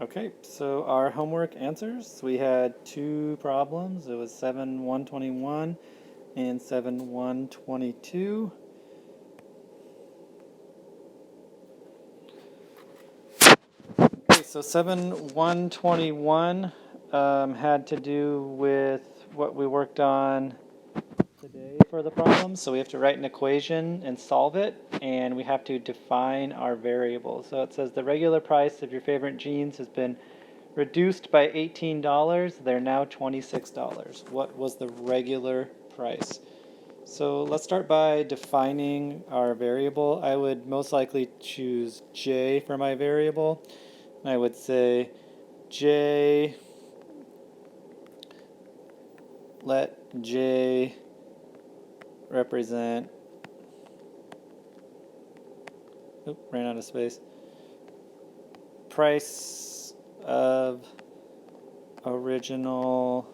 Okay, so our homework answers, we had two problems. It was 7-121 and 7-122. Okay, so 7-121 had to do with what we worked on today for the problem. So we have to write an equation and solve it, and we have to define our variable. So it says the regular price of your favorite jeans has been reduced by $18. They're now $26. What was the regular price? So let's start by defining our variable. I would most likely choose J for my variable. And I would say J, let J represent, ran out of space, price of original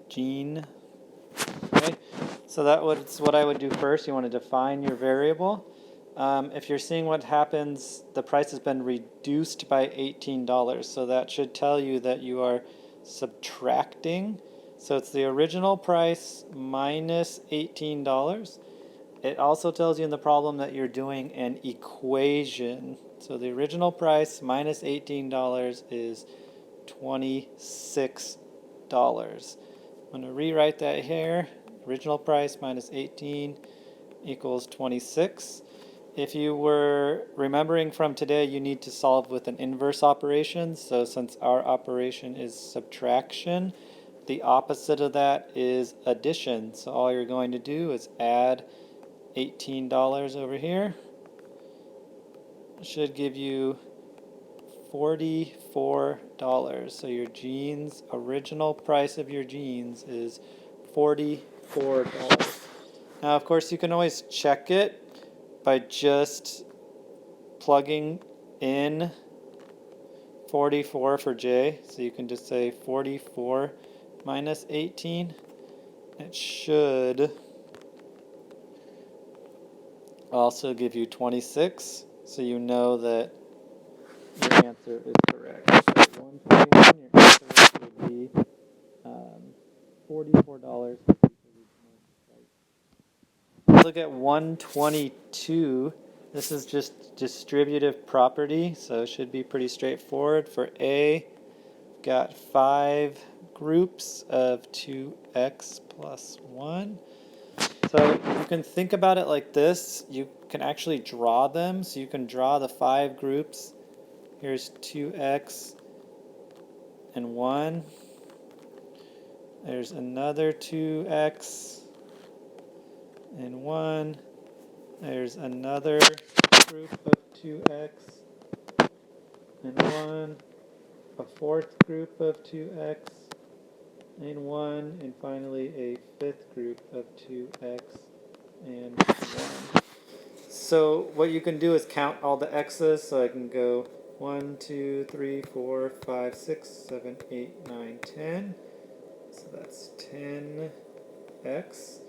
jean. Okay, so that's what I would do first. You want to define your variable. If you're seeing what happens, the price has been reduced by $18. So that should tell you that you are subtracting. So it's the original price minus $18. It also tells you in the problem that you're doing an equation. So the original price minus $18 is $26. I'm going to rewrite that here. Original price minus 18 equals 26. If you were remembering from today, you need to solve with an inverse operation. So since our operation is subtraction, the opposite of that is addition. So all you're going to do is add $18 over here. It should give you $44. So your jeans, original price of your jeans is $44. Now, of course, you can always check it by just plugging in 44 for J. So you can just say 44 minus 18. It should also give you 26. So you know that your answer is correct. So 121, your answer would be $44. Let's look at 122. This is just distributive property, so it should be pretty straightforward. For A, we've got 5 groups of 2x plus 1. So you can think about it like this. You can actually draw them. So you can draw the 5 groups. Here's 2x and 1. There's another 2x and 1. There's another group of 2x and 1. A fourth group of 2x and 1. And finally a fifth group of 2x and 1. So what you can do is count all the x's. So I can go 1, 2, 3, 4, 5, 6, 7, 8, 9, 10. So that's 10x.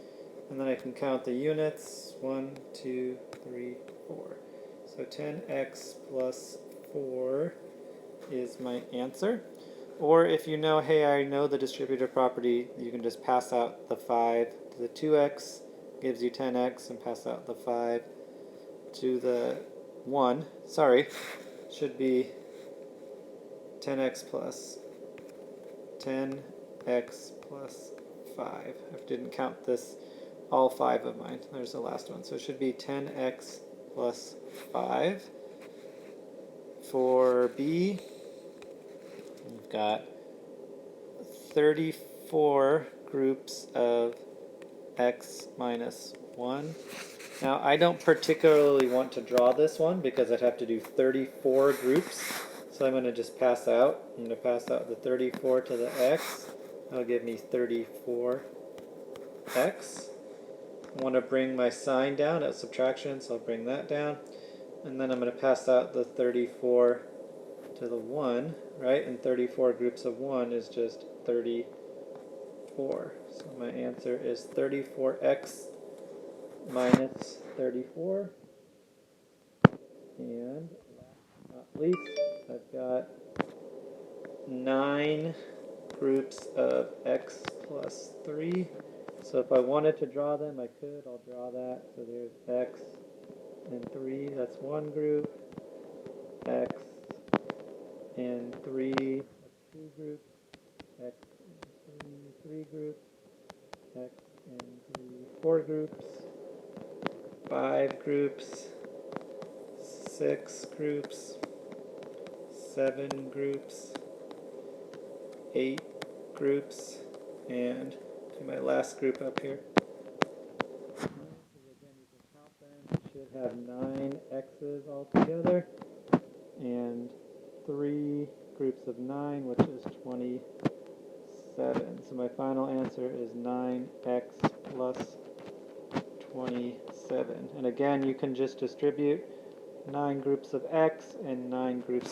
And then I can count the units. 1, 2, 3, 4. So 10x plus 4 is my answer. Or if you know, hey, I know the distributive property, you can just pass out the 5 to the 2x, gives you 10x, and pass out the 5 to the 1. Sorry, should be 10x plus 10x plus 5. I didn't count this, all 5 of mine. There's the last one. So it should be 10x plus 5. For B, we've got 34 groups of x minus 1. Now, I don't particularly want to draw this one because I'd have to do 34 groups. So I'm going to just pass out. I'm going to pass out the 34 to the x. That'll give me 34x. I want to bring my sign down at subtraction, so I'll bring that down. And then I'm going to pass out the 34 to the 1, right? And 34 groups of 1 is just 34. So my answer is 34x minus 34. And not least, I've got 9 groups of x plus 3. So if I wanted to draw them, I could. I'll draw that. So there's x and 3, that's one group. X and 3, that's 2 groups. X and 3, 3 groups. X and 3, 4 groups. 5 groups. 6 groups. 7 groups. 8 groups. And my last group up here. So again, you can count them. You should have 9 x's altogether, and 3 groups of 9, which is 27. So my final answer is 9x plus 27. And again, you can just distribute 9 groups of x and 9 groups